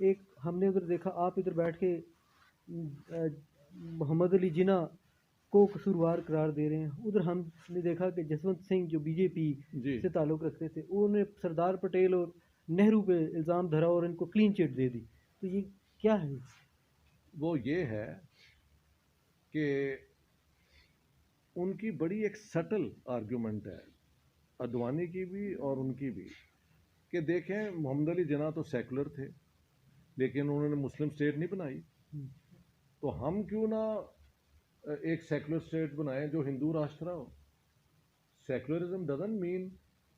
ایک ہم نے ادھر دیکھا آپ ادھر بیٹھ کے محمد علی جناح کو قصوروار قرار دے رہے ہیں، ادھر ہم نے دیکھا کہ جسونت سنگھ جو بی جے پی جی سے تعلق رکھتے تھے انہوں نے سردار پٹیل اور نہرو پہ الزام دھرا اور ان کو کلین چٹ دے دی. تو یہ کیا ہے؟ وہ یہ ہے کہ ان کی بڑی ایک سٹل آرگیومنٹ ہے، اڈوانی کی بھی اور ان کی بھی، کہ دیکھیں محمد علی جناح تو سیکولر تھے لیکن انہوں نے مسلم اسٹیٹ نہیں بنائی، تو ہم کیوں نہ ایک سیکولر اسٹیٹ بنائیں جو ہندو راشٹرا ہو. سیکولرزم ڈزنٹ مین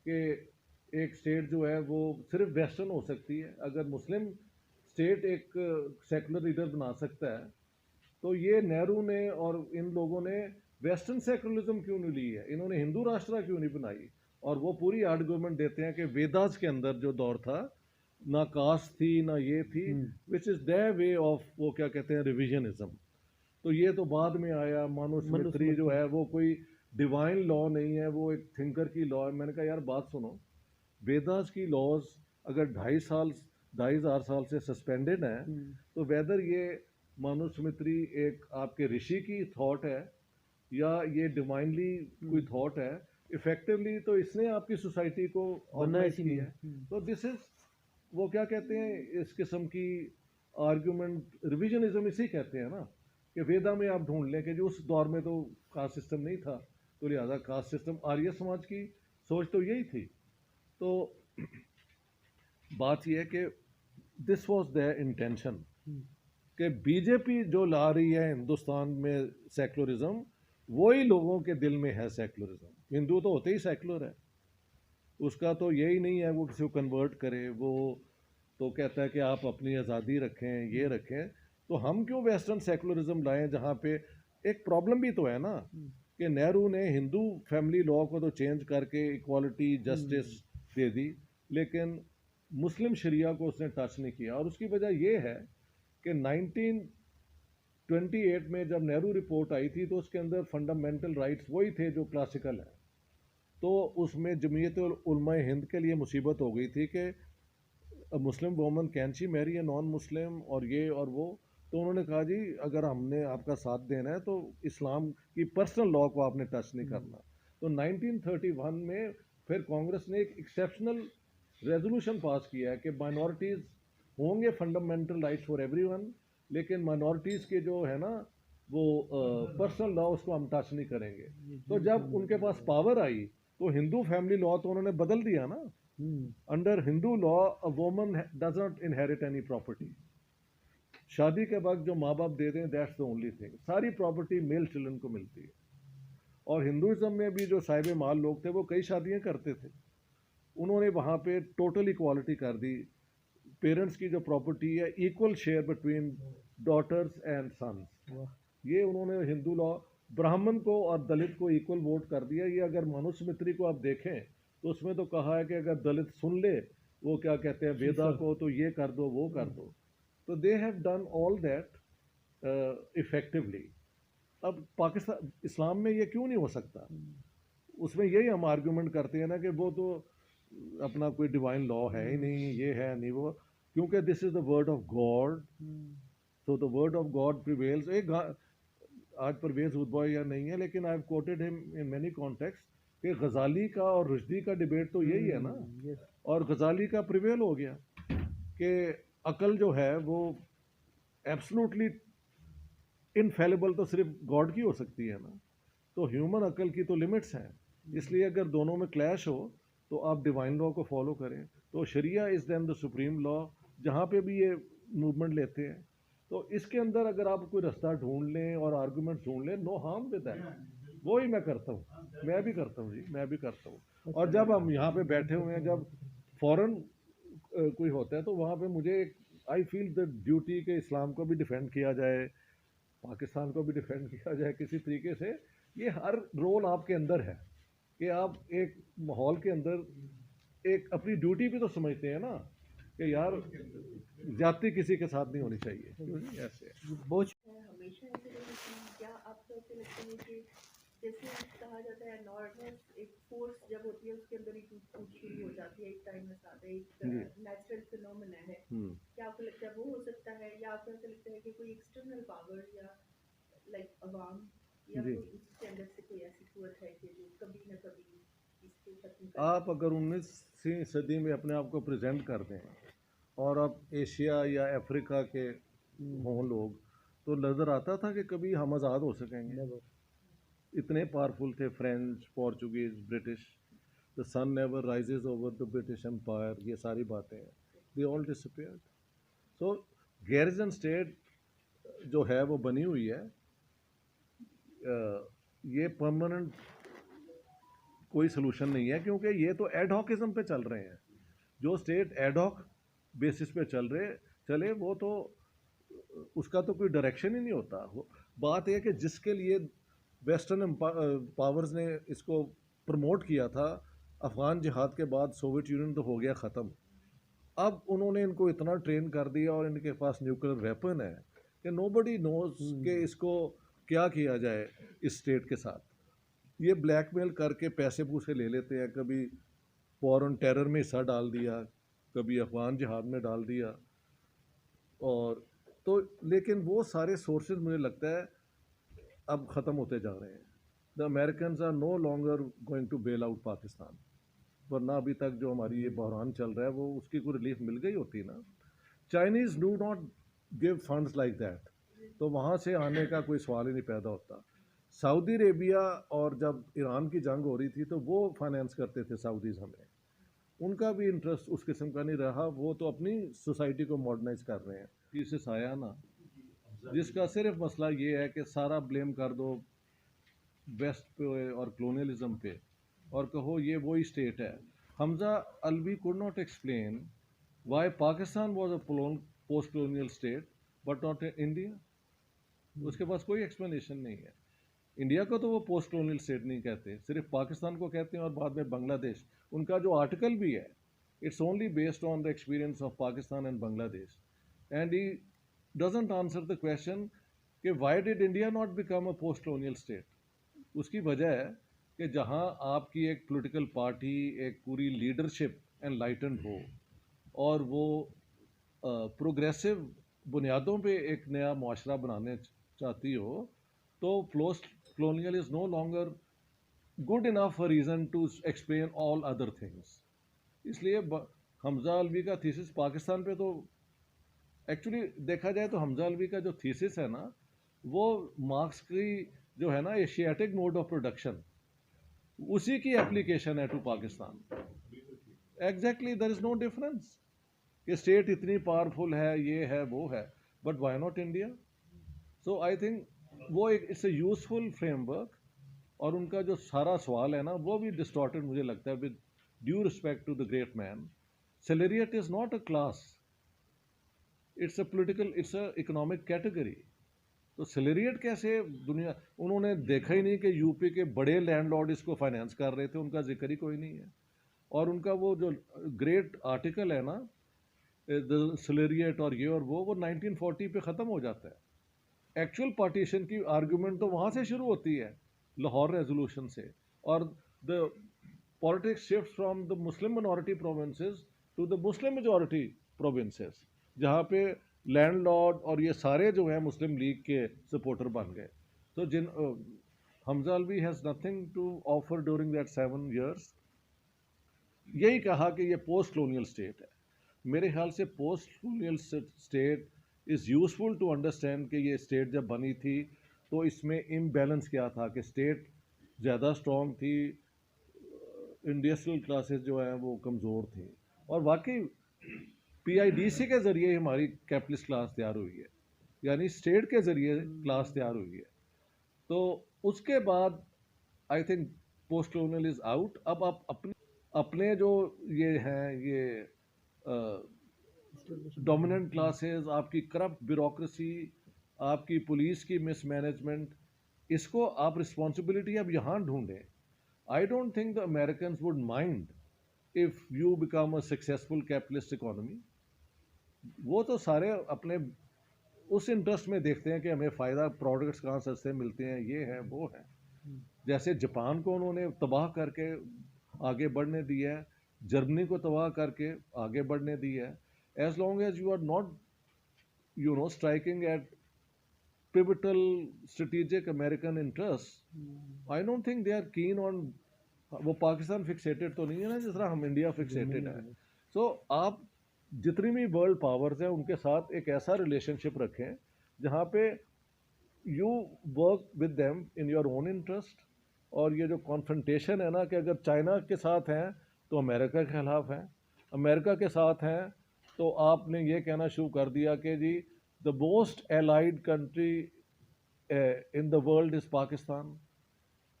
کہ ایک اسٹیٹ جو ہے وہ صرف ویسٹرن ہو سکتی ہے. اگر مسلم اسٹیٹ ایک سیکولر لیڈر بنا سکتا ہے تو یہ نہرو نے اور ان لوگوں نے ویسٹرن سیکولرزم کیوں نہیں لی ہے، انہوں نے ہندو راشٹرا کیوں نہیں بنائی. اور وہ پوری آرگومنٹ دیتے ہیں کہ ویداز کے اندر جو دور تھا نہ کاسٹ تھی نہ یہ تھی، وچ از their وے آف وہ کیا کہتے ہیں ریویژنزم. تو یہ تو بعد میں آیا. مانو سمتری جو ہے وہ کوئی ڈیوائن لا نہیں ہے، وہ ایک تھنکر کی لا ہے. میں نے کہا یار بات سنو، ویداز کی لاز اگر 2,500 سال سے سسپینڈڈ ہیں تو ویدر یہ مانو سمتری ایک آپ کے رشی کی تھاٹ ہے یا یہ ڈیوائنلی کوئی تھاٹ ہے، افیکٹولی تو اس نے آپ کی سوسائٹی کو آرگنائز کی ہے. تو دس از وہ کیا کہتے ہیں اس قسم کی آرگیومنٹ ریویژنزم اسی کہتے ہیں نا، کہ ویدا میں آپ ڈھونڈ لیں کہ جو اس دور میں تو کاسٹ سسٹم نہیں تھا تو لہٰذا کاسٹ سسٹم آریہ سماج کی سوچ تو یہی تھی. تو بات یہ ہے کہ دس واز دیئر انٹینشن کہ بی جے پی جو لا رہی ہے ہندوستان میں سیکولرزم، وہی لوگوں کے دل میں ہے سیکولرزم. ہندو تو ہوتے ہی سیکولر ہے، اس کا تو یہی نہیں ہے وہ کسی کو کنورٹ کرے، وہ تو کہتا ہے کہ آپ اپنی آزادی رکھیں یہ رکھیں. تو ہم کیوں ویسٹرن سیکولرزم لائیں جہاں پہ ایک پرابلم بھی تو ہے نا کہ نہرو نے ہندو فیملی لا کو تو چینج کر کے اکوالٹی جسٹس دے دی لیکن مسلم شریعہ کو اس نے ٹچ نہیں کیا. اور اس کی وجہ یہ ہے کہ 1928 میں جب نہرو رپورٹ آئی تھی تو اس کے اندر فنڈامنٹل رائٹس وہی تھے جو کلاسیکل ہیں. تو اس میں جمعیت علماء ہند کے لیے مصیبت ہو گئی تھی کہ مسلم وومن کین شی میری اے نان مسلم اور یہ اور وہ. تو انہوں نے کہا جی اگر ہم نے آپ کا ساتھ دینا ہے تو اسلام کی پرسنل لا کو آپ نے ٹچ نہیں کرنا. تو 1931 میں پھر کانگریس نے ایک ایکسیپشنل ریزولوشن پاس کیا ہے کہ مائنورٹیز ہوں گے fundamental rights for every one, لیکن مائنورٹیز کے جو ہے نا وہ پرسنل لا اس کو ہم ٹچ نہیں کریں گے. تو جب ان کے پاس پاور آئی تو ہندو فیملی لا تو انہوں نے بدل دیا نا. Under Hindu law a woman does not inherit any property. شادی کے وقت جو ماں باپ دے دیں دیٹس دا اونلی تھنگ، ساری پراپرٹی میل چلڈرن کو ملتی ہے. اور ہندوازم میں بھی جو صاحب مال لوگ تھے وہ کئی شادیاں کرتے تھے، انہوں نے وہاں پہ ٹوٹل ایکوالٹی کر دی. پیرنٹس کی جو پراپرٹی ہے equal share between daughters and since, یہ انہوں نے ہندو لا. براہمن کو اور دلت کو ایکول ووٹ کر دیا. یہ اگر منوسمتری کو آپ دیکھیں تو اس میں تو کہا ہے کہ اگر دلت سن لے وہ کیا کہتے ہیں ویدا کو تو یہ کر دو وہ کر دو. تو they have done all that effectively. اب پاکستان اسلام میں یہ کیوں نہیں ہو سکتا؟ اس میں یہی ہم آرگیومنٹ کرتے ہیں نا کہ وہ تو اپنا کوئی ڈیوائن لا ہے ہی نہیں، یہ ہے نہیں وہ، کیونکہ this is the word of God. So the word of God prevails. ایک آج پرویز ادبوئی یا نہیں ہے لیکن آئی ہیو کوٹڈ ہم ان مینی کانٹیکسٹ کہ غزالی کا اور رشدی کا ڈبیٹ تو یہی ہے نا، اور غزالی کا پریویل ہو گیا کہ عقل جو ہے وہ ایبسلوٹلی انفیلیبل تو صرف گاڈ کی ہو سکتی ہے نا. تو ہیومن عقل کی تو لمٹس ہیں، اس لیے اگر دونوں میں کلیش ہو تو آپ ڈیوائن لا کو فالو کریں. تو شریعہ از دین دا سپریم لا جہاں پہ بھی یہ موومنٹ لیتے ہیں. تو اس کے اندر اگر آپ کوئی رستہ ڈھونڈ لیں اور آرگومنٹ ڈھونڈ لیں، نو ہارم ود دیٹ. وہی میں کرتا ہوں، میں بھی کرتا ہوں جی، میں بھی کرتا ہوں. اور جب ہم یہاں پہ بیٹھے ہوئے ہیں، جب فورن کوئی ہوتا ہے تو وہاں پہ مجھے آئی فیل دا ڈیوٹی کہ اسلام کو بھی ڈیفینڈ کیا جائے، پاکستان کو بھی ڈیفینڈ کیا جائے کسی طریقے سے. یہ ہر رول آپ کے اندر ہے کہ آپ ایک ماحول کے اندر ایک اپنی ڈیوٹی بھی تو سمجھتے ہیں نا کہ یار زیادتی کسی کے ساتھ نہیں ہونی چاہیے. ایسے بہت ہمیشہ ایسے رہے کہ کیا آپ کو ایسے لگتا ہے کہ جیسے کہا جاتا ہے نارمل ایک فورس جب ہوتی ہے اس کے اندر ہی ٹوٹ پھوٹ شروع ہو جاتی ہے، ایک ٹائم میں ساتھ ایک نیچرل فینومینا ہے. کیا آپ کو لگتا ہے وہ ہو سکتا ہے، یا آپ کو ایسا لگتا ہے کہ کوئی ایکسٹرنل پاور یا لائک عوام یا کوئی اس کے اندر سے کوئی ایسی قوت ہے کہ جو کبھی نہ کبھی اس کو ختم کر آپ اگر 19ویں صدی میں اپنے آپ کو پریزنٹ کر دیں اور اب ایشیا یا افریقہ کے ہوں لوگ، تو نظر آتا تھا کہ کبھی ہم آزاد ہو سکیں گے. اتنے پاورفل تھے French, Portuguese, British. The sun never rises over the British empire, یہ ساری باتیں ہیں. They all disappeared. So garrison state جو ہے وہ بنی ہوئی ہے، یہ پرماننٹ کوئی سلوشن نہیں ہے، کیونکہ یہ تو ایڈ ہاکزم پہ چل رہے ہیں. جو اسٹیٹ ایڈ ہاک بیسس پہ چلے وہ تو اس کا تو کوئی ڈائریکشن ہی نہیں ہوتا. بات یہ کہ جس کے لیے ویسٹرن پاورز نے اس کو پروموٹ کیا تھا، افغان جہاد کے بعد سوویت یونین تو ہو گیا ختم. اب انہوں نے ان کو اتنا ٹرین کر دیا اور ان کے پاس نیوکلیر ویپن ہے کہ نو بڈی نوز کہ اس کو کیا کیا جائے اس اسٹیٹ کے ساتھ. یہ بلیک میل کر کے پیسے پوسے لے لیتے ہیں، کبھی وار آن ٹیرر میں حصہ ڈال دیا، کبھی افغان جہاد میں ڈال دیا. اور تو لیکن وہ سارے سورسز مجھے لگتا ہے اب ختم ہوتے جا رہے ہیں. The Americans are no longer going to bail out Pakistan. ورنہ ابھی تک جو ہماری یہ بحران چل رہا ہے وہ اس کی کوئی ریلیف مل گئی ہوتی نا. Chinese do not give funds like that, تو وہاں سے آنے کا کوئی سوال ہی نہیں پیدا ہوتا. سعودی عربیہ اور جب ایران کی جنگ ہو رہی تھی تو وہ فائنینس کرتے تھے سعودیز ہمیں. ان کا بھی انٹرسٹ اس قسم کا نہیں رہا، وہ تو اپنی سوسائٹی کو ماڈرنائز کر رہے ہیں. تھیسس آیا نا جس کا صرف مسئلہ یہ ہے کہ سارا بلیم کر دو ویسٹ پہ اور کلونیلزم پہ اور کہو یہ وہی اسٹیٹ ہے. حمزہ الوی could not explain why Pakistan was a post colonial state but not India. اس کے پاس کوئی ایکسپلینیشن نہیں ہے. انڈیا کو تو وہ پوسٹ کلونیل اسٹیٹ نہیں کہتے، صرف پاکستان کو کہتے ہیں، اور بعد میں بنگلہ دیش. ان کا جو آرٹیکل بھی ہے it's only based on the experience of Pakistan and Bangladesh. And he doesn't answer the question کہ why did India not become a post colonial state. اس کی وجہ ہے کہ جہاں آپ کی ایک پولیٹیکل پارٹی، ایک پوری لیڈرشپ انلائٹنڈ ہو اور وہ پروگریسو بنیادوں پہ ایک نیا معاشرہ بنانے چاہتی ہو، تو post colonial is no longer good enough a reason to explain all other things. اس لیے حمزہ الوی کا تھیسس پاکستان پہ تو ایکچولی دیکھا جائے تو حمزہ الوی کا جو تھیسس ہے نا وہ مارکس کی جو ہے نا ایشیاٹک موڈ آف پروڈکشن، اسی کی اپلیکیشن ہے to Pakistan. Exactly there is no difference کہ اسٹیٹ اتنی پاورفل ہے، یہ ہے وہ ہے، but why not India. So I think وہ ایک it's a useful framework. اور ان کا جو سارا سوال ہے نا وہ بھی ڈسٹارٹڈ مجھے لگتا ہے. With due respect to the great man, salariat is not a class, it's a political, it's an economic category. تو سیلریٹ کیسے دنیا، انہوں نے دیکھا ہی نہیں کہ یو پی کے بڑے لینڈ لارڈ اس کو فائنینس کر رہے تھے، ان کا ذکر ہی کوئی نہیں ہے. اور ان کا وہ جو گریٹ آرٹیکل ہے نا سیلریٹ اور یہ اور وہ 1940 پہ ختم ہو جاتا ہے. ایکچوئل پارٹیشن کی آرگومنٹ تو وہاں سے شروع ہوتی ہے، لاہور ریزولوشن سے. اور the politics shift from the Muslim minority provinces to the Muslim majority provinces, جہاں پہ لینڈ لارڈ اور یہ سارے جو ہیں مسلم لیگ کے سپورٹر بن گئے. تو Hamza Alvi has nothing to offer during that 7 years. یہی کہا کہ یہ پوسٹ کلونیل اسٹیٹ ہے. میرے خیال سے post colonial state is useful to understand کہ یہ اسٹیٹ جب بنی تھی تو اس میں امبیلنس کیا تھا، کہ اسٹیٹ زیادہ اسٹرانگ تھی، انڈسٹریل کلاسز جو ہیں وہ کمزور تھیں. اور واقعی پی آئی ڈی سی کے ذریعے ہماری کیپٹلسٹ کلاس تیار ہوئی ہے، یعنی اسٹیٹ کے ذریعے کلاس تیار ہوئی ہے. تو اس کے بعد I think post colonial is out. اب آپ اپنے جو یہ ہیں یہ ڈومیننٹ کلاسز، آپ کی کرپٹ بیوروکریسی، آپ کی پولیس کی مس مینجمنٹ، اس کو آپ رسپانسبلٹی اب یہاں ڈھونڈیں. I don't think the Americans would mind if you become a successful capitalist economy. وہ تو سارے اپنے اس انٹرسٹ میں دیکھتے ہیں کہ ہمیں فائدہ، پروڈکٹس کہاں سستے ملتے ہیں، یہ ہیں وہ ہیں. جیسے جاپان کو انہوں نے تباہ کر کے آگے بڑھنے دیا ہے, جرمنی کو تباہ کر کے آگے بڑھنے دیا ہے. As long as you are not striking at pivotal strategic American interests, I don't think they are keen on. وہ پاکستان فکسیٹڈ تو نہیں ہے نا جس طرح ہم انڈیا فکسیٹڈ ہیں. سو آپ جتنی بھی ورلڈ پاورز ہیں ان کے ساتھ ایک ایسا ریلیشن شپ رکھیں جہاں پہ you work with them in your own interest. اور یہ جو کانفرنٹیشن ہے نا کہ اگر چائنا کے ساتھ ہیں تو امریکہ کے خلاف ہیں, امریکہ کے ساتھ ہیں تو آپ نے یہ کہنا شروع کر دیا کہ جی the most allied country in the world is Pakistan.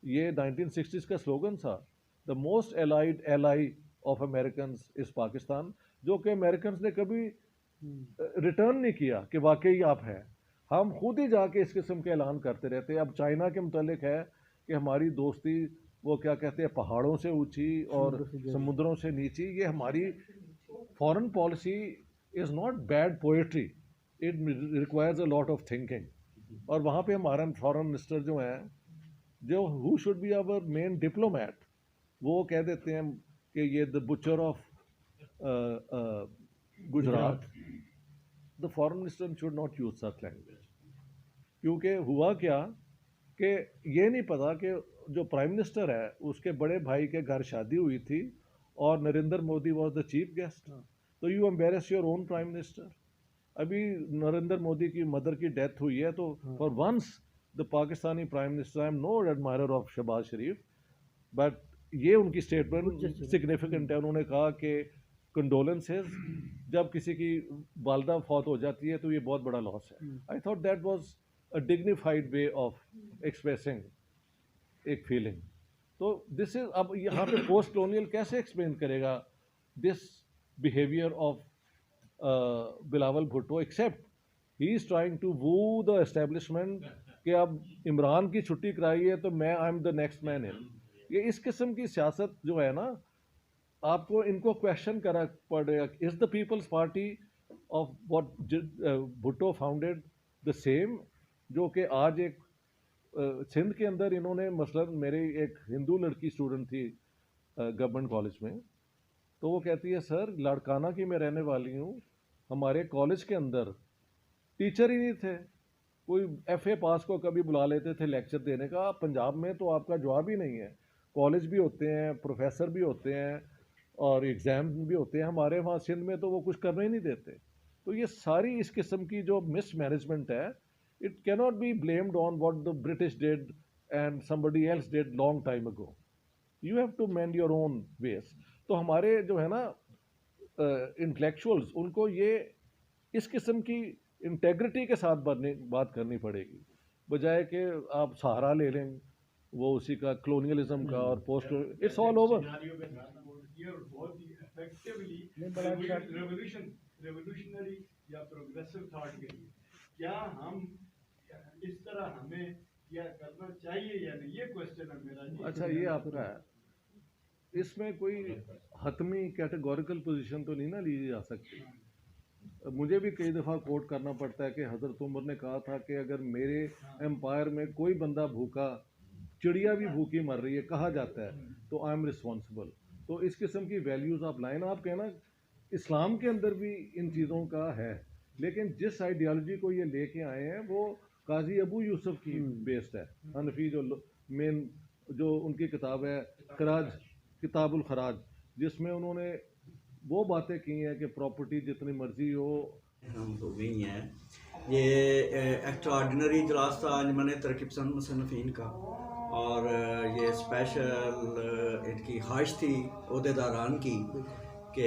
یہ 1960s کا سلوگن تھا, the most allied ally of Americans is Pakistan, جو کہ Americans نے کبھی ریٹرن نہیں کیا کہ واقعی آپ ہیں. ہم خود ہی جا کے اس قسم کے اعلان کرتے رہتے. اب چائنا کے متعلق ہے کہ ہماری دوستی وہ کیا کہتے ہیں پہاڑوں سے اونچی اور سمندروں سے نیچی. یہ ہماری foreign policy is not bad poetry, it requires a lot of thinking. اور وہاں پہ ہمارا فارن منسٹر جو ہیں جو who should be our main diplomat, وہ کہہ دیتے ہیں کہ یہ the butcher of Gujarat. The foreign minister should not use such language. کیونکہ ہوا کیا کہ یہ نہیں پتا کہ جو پرائم منسٹر ہے اس کے بڑے بھائی کے گھر شادی ہوئی تھی اور Narendra Modi was the chief guest. تو you embarrass your own prime minister. ابھی نریندر مودی کی مدر کی ڈیتھ ہوئی ہے تو for once the Pakistani prime minister, I am no admirer of Shahbaz Sharif, but یہ ان کی اسٹیٹمنٹ سگنیفیکنٹ ہے. انہوں نے کہا کہ کنڈولنسز, جب کسی کی والدہ فوت ہو جاتی ہے تو یہ بہت بڑا لاس ہے. I thought that was a dignified way of expressing ایک فیلنگ. تو دس از, اب یہاں پہ پوسٹ کلونیل کیسے ایکسپلین کرے گا this behaviour of Bilawal Bhutto, except he is trying to woo the establishment کہ اب عمران کی چھٹی کرائی ہے تو میں آئی ایم دا نیکسٹ مین ان. یہ اس قسم کی سیاست جو ہے نا, آپ کو ان کو کویشچن کرنا پڑے گا. Is the People's Party of what Bhutto founded the same, جو کہ آج ایک سندھ کے اندر انہوں نے مثلاً میری ایک ہندو لڑکی اسٹوڈنٹ تھی گورنمنٹ کالج میں, تو وہ کہتی ہے سر لاڑکانہ کی میں رہنے والی ہوں, ہمارے کالج کے اندر ٹیچر ہی نہیں تھے, کوئی ایف اے پاس کو کبھی بلا لیتے تھے لیکچر دینے کا. پنجاب میں تو آپ کا جواب ہی نہیں ہے, کالج بھی ہوتے ہیں, پروفیسر بھی ہوتے ہیں اور ایگزام بھی ہوتے ہیں. ہمارے وہاں سندھ میں تو وہ کچھ کرنے ہی نہیں دیتے. تو یہ ساری اس قسم کی جو مس مینجمنٹ ہے, it can not be blamed on what the British did and somebody else did long time ago. You have to mend your own ways. تو ہمارے جو ہے نا انٹلیکچوئلز, ان کو یہ اس قسم کی انٹیگریٹی کے ساتھ بات کرنی پڑے گی, بجائے کہ آپ سہارا لے لیں وہ اسی کا کلونیلزم کا اور post. It's all over. Revolutionary یا پروگریسو تھاٹ کے لیے کیا ہم اس طرح ہمیں کیا کرنا چاہیے یا نہیں, یہ کوشچن ہے میرا. اچھا, یہ آپ کا ہے, اس میں کوئی حتمی کیٹیگوریکل پوزیشن تو نہیں نا لی جا سکتی. مجھے بھی کئی دفعہ کوٹ کرنا پڑتا ہے کہ حضرت عمر نے کہا تھا کہ اگر میرے امپائر میں کوئی بندہ بھوکا, چڑیا بھی بھوکی مر رہی ہے کہا جاتا ہے تو آئی ایم رسپانسبل. تو اس قسم کی ویلیوز آپ لائیں. آپ کہنا اسلام کے اندر بھی ان چیزوں کا ہے, لیکن جس آئیڈیالوجی کو یہ لے کے آئے ہیں وہ قاضی ابو یوسف کی بیسڈ ہے. حنفی جو مین جو ان کی کتاب ہے خراج, کتاب الخراج, جس میں انہوں نے وہ باتیں کی ہیں کہ پراپرٹی جتنی مرضی ہو. ہم تو گئی ہیں. یہ ایکسٹراڈنری اجلاس تھا انجمن ترقی پسند مصنفین کا, اور یہ اسپیشل ان کی خواہش تھی عہدیداران کی کہ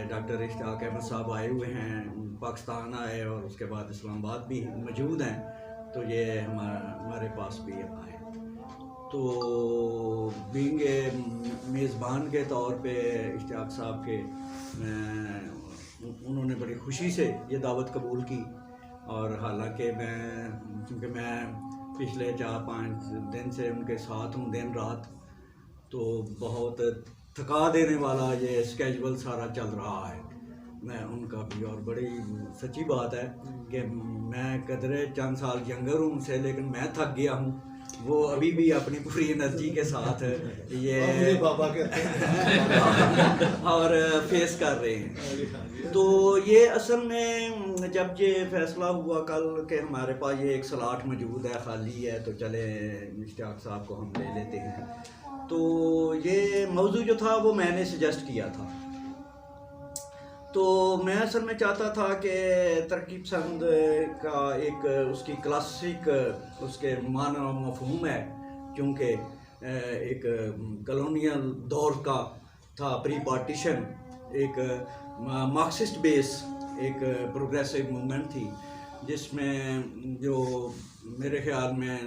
ڈاکٹر اشتیاق احمد صاحب آئے ہوئے ہیں, پاکستان آئے اور اس کے بعد اسلام آباد بھی موجود ہیں, تو یہ ہمارے پاس بھی آئے. تو بینگ اے میزبان کے طور پہ اشتیاق صاحب کے انہوں نے بڑی خوشی سے یہ دعوت قبول کی. اور حالانکہ چونکہ میں پچھلے 4-5 دن سے ان کے ساتھ ہوں دن رات, تو بہت تھکا دینے والا یہ اسکیجول سارا چل رہا ہے. میں ان کا بھی, اور بڑی سچی بات ہے کہ میں قدرے چند سال ینگر ہوں ان سے, لیکن میں تھک گیا ہوں وہ ابھی بھی اپنی پوری انرجی کے ساتھ یہ بابا کہتے ہیں اور فیس کر رہے ہیں. تو یہ اصل میں جب یہ فیصلہ ہوا کل کہ ہمارے پاس یہ ایک سلاٹ موجود ہے خالی ہے تو چلے اشتیاق صاحب کو ہم لے لیتے ہیں, تو یہ موضوع جو تھا وہ میں نے سجیسٹ کیا تھا. تو میں اصل میں چاہتا تھا کہ ترکیب پسند کا ایک اس کی کلاسک اس کے معنی و مفہوم ہے, کیونکہ ایک کلونیل دور کا تھا, پری پارٹیشن, ایک مارکسسٹ بیس ایک پروگریسو موومنٹ تھی, جس میں جو میرے خیال میں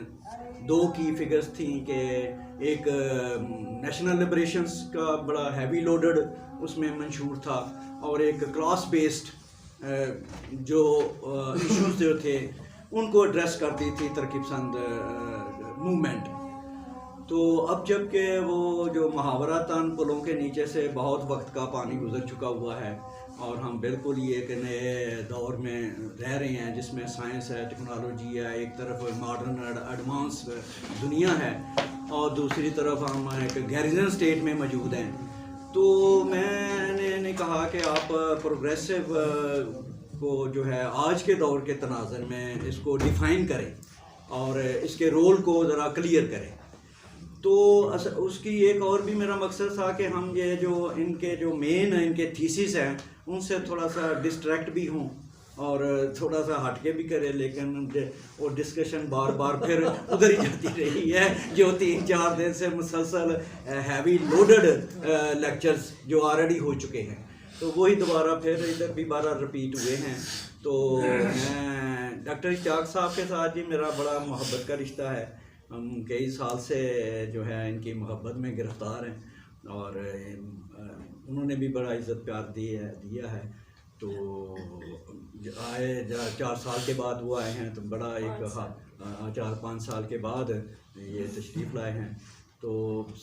دو کی فگرز تھیں کہ ایک نیشنل لبریشنز کا بڑا ہیوی لوڈڈ اس میں منشور تھا, اور ایک کلاس بیسڈ جو ایشوز جو تھے ان کو ایڈریس کرتی تھی ترکیب پسند موومنٹ. تو اب جب کہ وہ جو محاوراتاً پلوں کے نیچے سے بہت وقت کا پانی گزر چکا ہوا ہے, اور ہم بالکل یہ ایک نئے دور میں رہ رہے ہیں جس میں سائنس ہے, ٹیکنالوجی ہے, ایک طرف ماڈرن ایڈوانس دنیا ہے اور دوسری طرف ہم ایک گیریزن اسٹیٹ میں موجود ہیں. تو میں نے کہا کہ آپ پروگریسو کو جو ہے آج کے دور کے تناظر میں اس کو ڈیفائن کریں اور اس کے رول کو ذرا کلیئر کریں. تو اس کی ایک اور بھی میرا مقصد تھا کہ ہم یہ جو ان کے جو مین ان کے تھیسس ہیں ان سے تھوڑا سا ڈسٹریکٹ بھی ہوں اور تھوڑا سا ہٹ کے بھی کرے, لیکن وہ ڈسکشن بار بار پھر ادھر ہی جاتی رہی ہے جو 3-4 دن سے مسلسل ہیوی لوڈڈ لیکچرز جو آلریڈی ہو چکے ہیں, تو وہی دوبارہ پھر ادھر بھی بارہ رپیٹ ہوئے ہیں. تو میں ڈاکٹر اشتیاق صاحب کے ساتھ جی میرا بڑا محبت کا رشتہ ہے, ہم کئی سال سے جو ہے ان کی محبت میں گرفتار ہیں, اور انہوں نے بھی بڑا عزت پیار دیا ہے. تو آئے 4 سال کے بعد وہ آئے ہیں, تو بڑا ایک 4-5 سال کے بعد یہ تشریف لائے ہیں. تو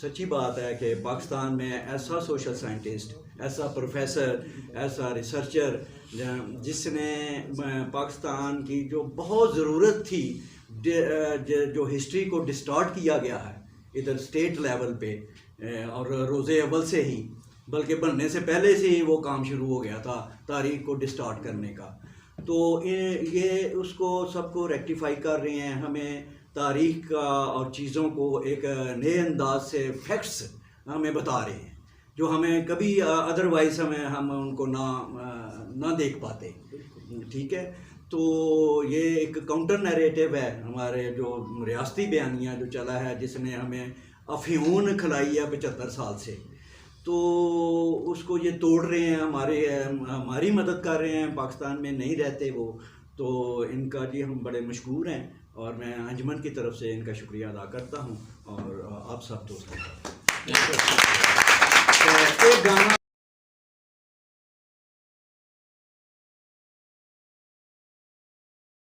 سچی بات ہے کہ پاکستان میں ایسا سوشل سائنٹسٹ, ایسا پروفیسر, ایسا ریسرچر جس نے پاکستان کی جو بہت ضرورت تھی, جو ہسٹری کو ڈسٹارٹ کیا گیا ہے ادھر اسٹیٹ لیول پہ اور روز اول سے ہی, بلکہ بننے سے پہلے سے ہی وہ کام شروع ہو گیا تھا تاریخ کو ڈسٹارٹ کرنے کا. تو یہ اس کو سب کو ریکٹیفائی کر رہے ہیں, ہمیں تاریخ کا اور چیزوں کو ایک نئے انداز سے فیکٹس ہمیں بتا رہے ہیں جو ہمیں کبھی ادروائز ہم ان کو نہ دیکھ پاتے. ٹھیک ہے, تو یہ ایک کاؤنٹر نیریٹو ہے ہمارے جو ریاستی بیانیہ جو چلا ہے, جس نے ہمیں افیون کھلائی ہے 75 سال سے, تو اس کو یہ توڑ رہے ہیں, ہماری مدد کر رہے ہیں. پاکستان میں نہیں رہتے وہ, تو ان کا جی ہم بڑے مشکور ہیں, اور میں انجمن کی طرف سے ان کا شکریہ ادا کرتا ہوں, اور آپ سب دوستوں کا.